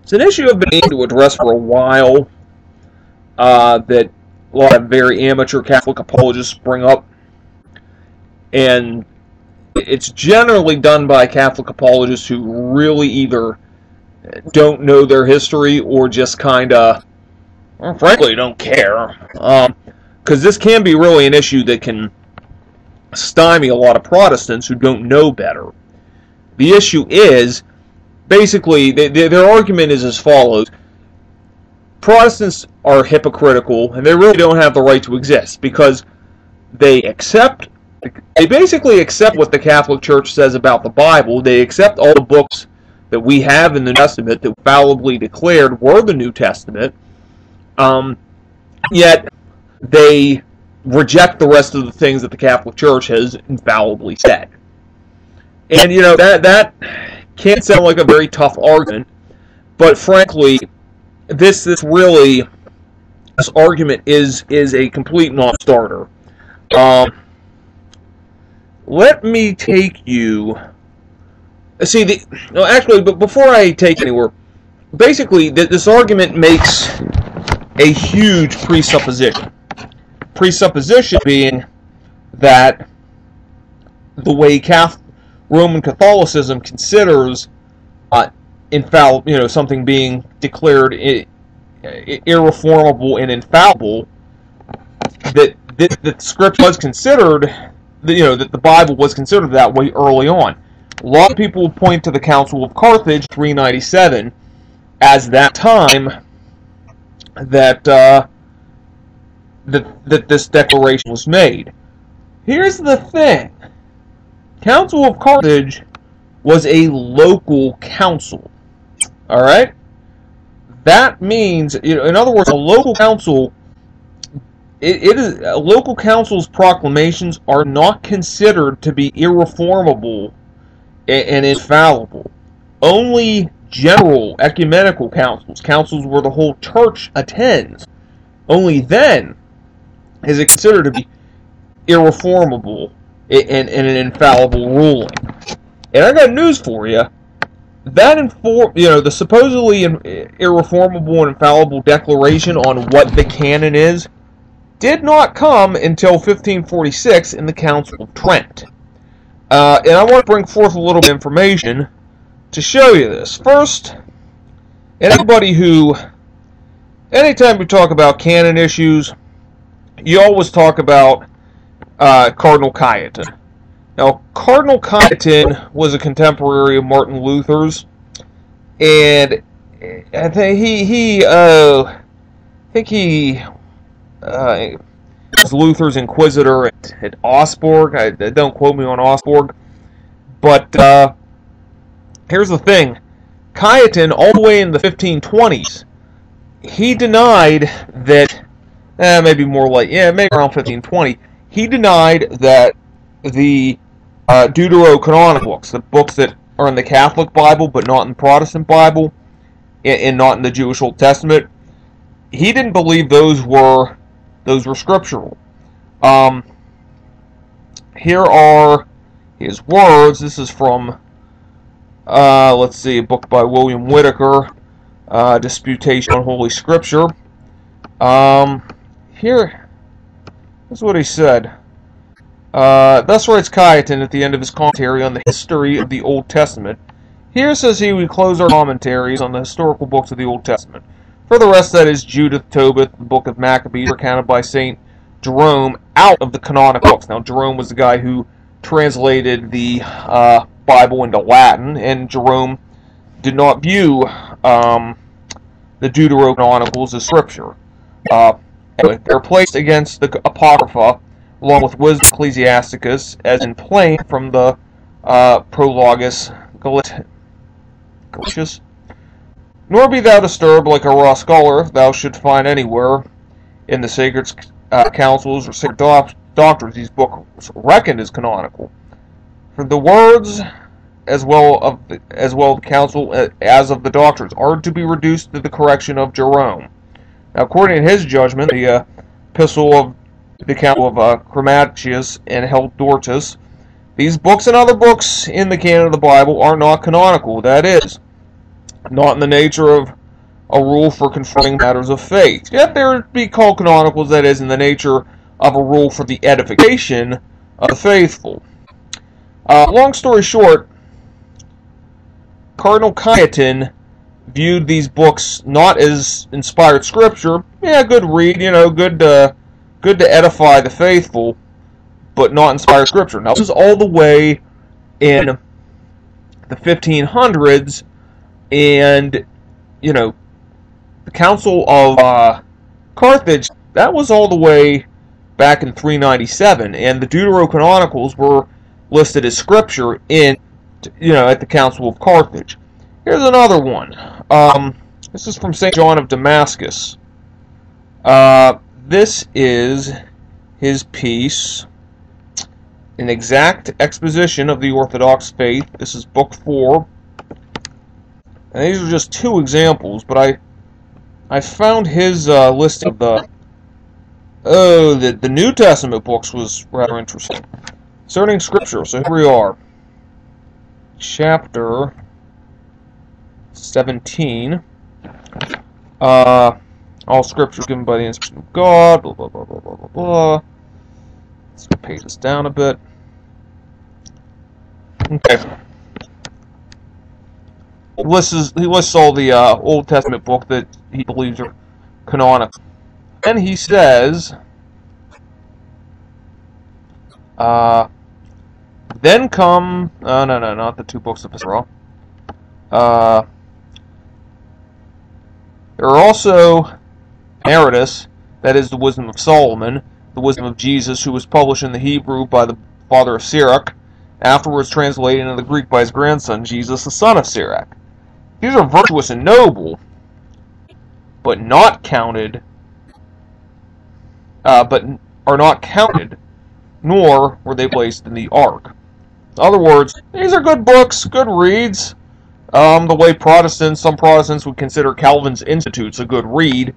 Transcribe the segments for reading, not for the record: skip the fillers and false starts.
It's an issue I've been aiming to address for a while, that a lot of very amateur Catholic apologists bring up. And it's generally done by Catholic apologists who really either don't know their history or just kind of, well, frankly, don't care. Because this can be really an issue that can stymie a lot of Protestants who don't know better. The issue is, basically, their argument is as follows. Protestants are hypocritical, and they really don't have the right to exist, because they basically accept what the Catholic Church says about the Bible. They accept all the books that we have in the New Testament that infallibly declared were the New Testament, yet they reject the rest of the things that the Catholic Church has infallibly said. And, you know, that can sound like a very tough argument, but frankly, this argument is a complete non-starter. Let me take you... See, but before I take anywhere, basically, this argument makes a huge presupposition. Presupposition being that the way Roman Catholicism considers something being declared irreformable and infallible, that Scripture was considered, that the Bible was considered that way early on. A lot of people point to the Council of Carthage, 397, as that time that this declaration was made. Here's the thing. Council of Carthage was a local council. Alright? That means, in other words, a local council, a local council's proclamations are not considered to be irreformable and infallible. Only general ecumenical councils where the whole church attends, only then is it considered to be irreformable and an infallible ruling. And I got news for you. The supposedly irreformable and infallible declaration on what the canon is did not come until 1546 in the Council of Trent. And I want to bring forth a little bit of information to show you this. First, anytime we talk about canon issues, you always talk about Cardinal Cajetan. Now, Cardinal Cajetan was a contemporary of Martin Luther's, and I think he was Luther's inquisitor at Augsburg. Don't quote me on Augsburg, but here's the thing: Cajetan, all the way in the 1520s, he denied that. Maybe around 1520, he denied that the Deuterocanonical books, the books that are in the Catholic Bible but not in the Protestant Bible, and not in the Jewish Old Testament, he didn't believe those were scriptural. Here are his words. This is from, a book by William Whitaker, Disputation on Holy Scripture. Here is what he said. Thus writes Cajetan at the end of his commentary on the history of the Old Testament. Here, says he, we close our commentaries on the historical books of the Old Testament. For the rest, that is Judith, Tobit, the book of Maccabees, recounted by St. Jerome out of the canonical books. Now, Jerome was the guy who translated the Bible into Latin, and Jerome did not view the Deuterocanonicals as scripture. Anyway, they're placed against the Apocrypha, along with Wisdom Ecclesiasticus, as in plain from the Prologus Galatius. Nor be thou disturbed like a raw scholar if thou should find anywhere in the sacred councils or sacred doctrines these books reckoned as canonical. For the words, as well the council as of the doctrines, are to be reduced to the correction of Jerome. Now, according to his judgment, the epistle of the Council of Chromatius and Heldortus, these books and other books in the canon of the Bible are not canonical. That is, not in the nature of a rule for confirming matters of faith. Yet they would be called canonicals, that is, in the nature of a rule for the edification of the faithful. Long story short, Cardinal Cajetan viewed these books not as inspired scripture. Yeah, good read, good to edify the faithful, but not inspired scripture. Now, this is all the way in the 1500s, and, the Council of Carthage, that was all the way back in 397, and the Deuterocanonicals were listed as scripture at the Council of Carthage. Here's another one. This is from St. John of Damascus. This is his piece, An Exact Exposition of the Orthodox Faith. This is Book 4. And these are just two examples, but I found his listing of the New Testament books was rather interesting. Asserting Scripture. So here we are. Chapter 17. All Scripture is given by the inspiration of God. Blah, blah, blah, blah, blah, blah, blah. Let's page this down a bit. Okay. He lists all the Old Testament books that he believes are canonical. And he says, then come, no, not the two books of Israel. There are also Emeritus, that is the Wisdom of Solomon, the Wisdom of Jesus, who was published in the Hebrew by the father of Sirach, afterwards translated into the Greek by his grandson, Jesus, the son of Sirach. These are virtuous and noble, but not counted, nor were they placed in the ark. In other words, these are good books, good reads. The way some Protestants would consider Calvin's Institutes a good read,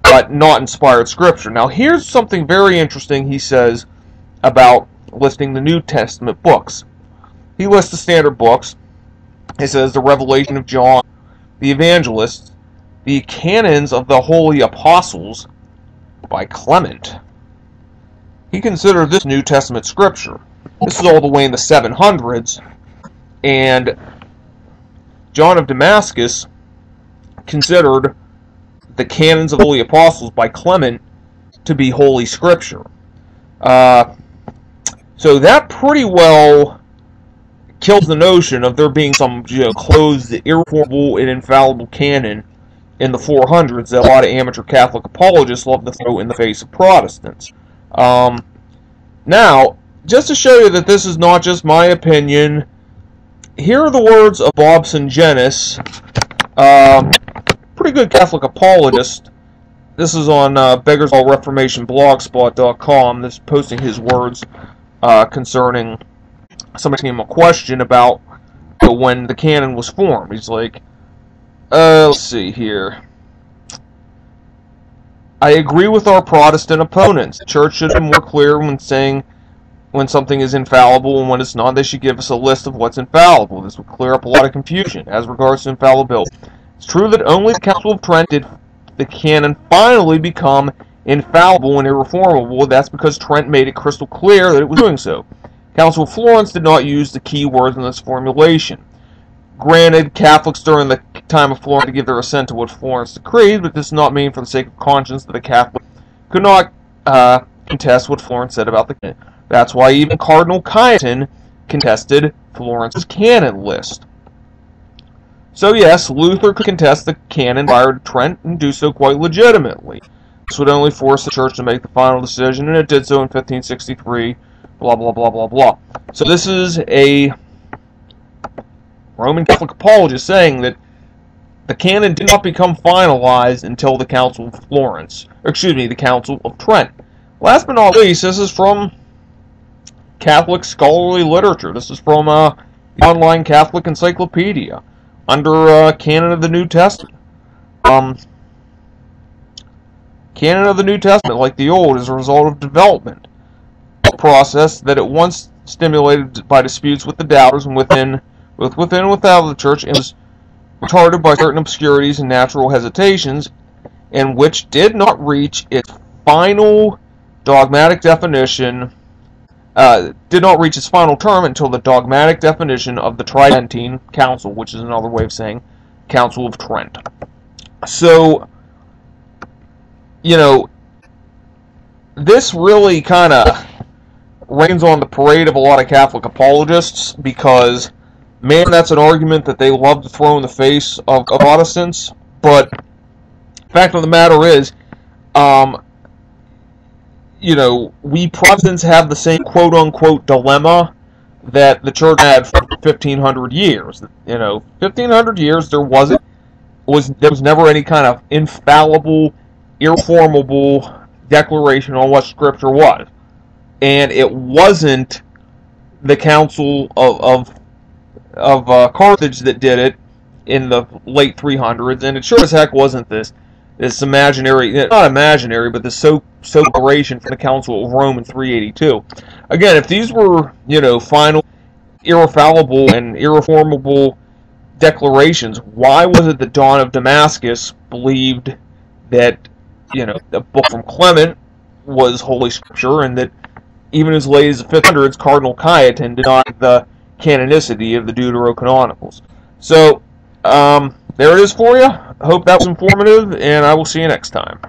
but not inspired scripture. Now, here's something very interesting he says about listing the New Testament books. He lists the standard books. He says the Revelation of John, the Evangelists, the Canons of the Holy Apostles by Clement. He considered this New Testament scripture. This is all the way in the 700s, and John of Damascus considered the Canons of the Holy Apostles by Clement to be Holy Scripture. So that pretty well kills the notion of there being some closed, irreformable, and infallible canon in the 400s that a lot of amateur Catholic apologists love to throw in the face of Protestants. Now, just to show you that this is not just my opinion, here are the words of Bob Sungenis, pretty good Catholic apologist. This is on beggarsallreformationblogspot.com. This is posting his words concerning somebody asking him a question about when the canon was formed. He's like, let's see here. I agree with our Protestant opponents. The Church should be more clear when saying when something is infallible and when it's not. They should give us a list of what's infallible. This would clear up a lot of confusion as regards to infallibility. It's true that only the Council of Trent did the canon finally become infallible and irreformable. That's because Trent made it crystal clear that it was doing so. Council of Florence did not use the key words in this formulation. Granted, Catholics during the time of Florence to give their assent to what Florence decreed, but this does not mean for the sake of conscience that a Catholic could not contest what Florence said about the canon. That's why even Cardinal Cajetan contested Florence's canon list. So yes, Luther could contest the canon prior to Trent and do so quite legitimately. This would only force the Church to make the final decision, and it did so in 1563, blah, blah, blah, blah, blah. So this is a Roman Catholic apologist saying that the canon did not become finalized until the Council of Florence, or excuse me, the Council of Trent. Last but not least, this is from Catholic scholarly literature. This is from the online Catholic encyclopedia under Canon of the New Testament. Canon of the New Testament, like the Old, is a result of development, a process that at once stimulated by disputes with the doubters and within and without the Church, and was retarded by certain obscurities and natural hesitations, and which did not reach its final dogmatic definition, did not reach its final term until the dogmatic definition of the Tridentine Council, which is another way of saying Council of Trent. So, this really kind of rains on the parade of a lot of Catholic apologists, because, man, that's an argument that they love to throw in the face of Protestants. But the fact of the matter is, we Protestants have the same quote-unquote dilemma that the Church had for 1,500 years. 1,500 years, there was never any kind of infallible, irreformable declaration on what Scripture was. And it wasn't the Council of Carthage that did it in the late 300s, and it sure as heck wasn't this imaginary, not imaginary, but this declaration from the Council of Rome in 382. Again, if these were, final, irrefallible, and irreformable declarations, why was it that John of Damascus believed that, the book from Clement was Holy Scripture, and that even as late as the 500s, Cardinal Cajetan denied the canonicity of the Deuterocanonicals? So, there it is for you. I hope that was informative, and I will see you next time.